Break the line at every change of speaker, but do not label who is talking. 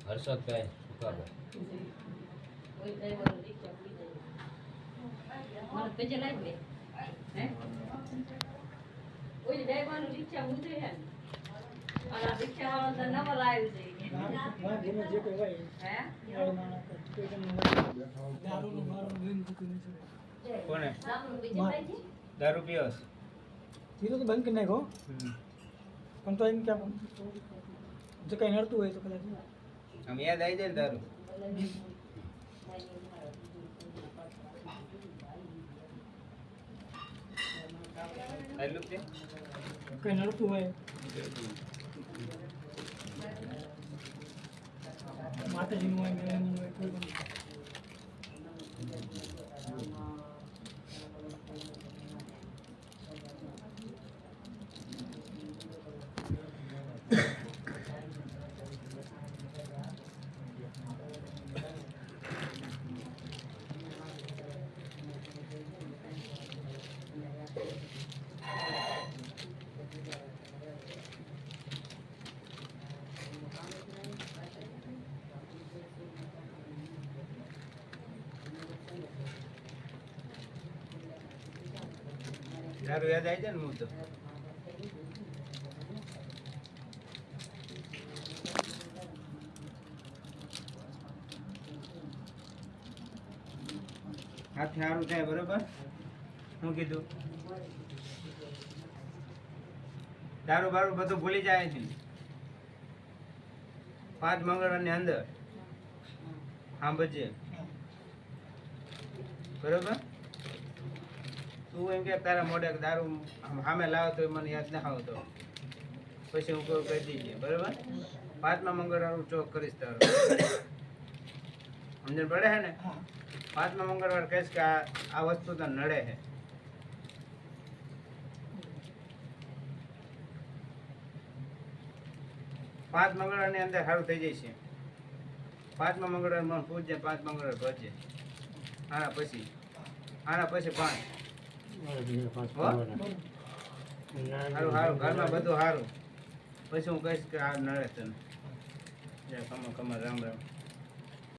હર્ષદભાઈ સુકાભાઈ
કોને દારૂ પીવસ
ધીરો તો બંધ કરી નાખો પણ તો એમ કે જો કંઈ નડતું હોય તો કદાચ
આમ યાદ આવી જાય ને દારૂ એટલું છે
કંઈ નડતું હોય માતાજીનું હોય મેળાનું હોય કોઈ પણ
દારૂ યાદ આવી જાય ને હું તો હાથ સારું થાય બરોબર શું કીધું દારૂ બારૂ બધું ભૂલી જાય છે 5 મંગળવારની અંદર સાંભળજે બરોબર તું એમ કે તારા મોઢે દારૂ સામે લાવો તો મને યાદ ના આવતો પછી હું કહું કહી દઈએ બરોબર 5મા મંગળવાર હું ચોક કરીશ તારો સમજણ પડે છે ને 5મા મંગળવાર કહીશ કે આ વસ્તુ તો નડે છે પાંચ મંગળવારની અંદર સારું થઈ જશે 5મા મંગળવાર મને પૂછજે 5 મંગળવાર ભરજે આના પછી 5 સારું સારું ઘરમાં બધું સારું પછી હું કહીશ કે આ નડે તને જય કમર રામ રામ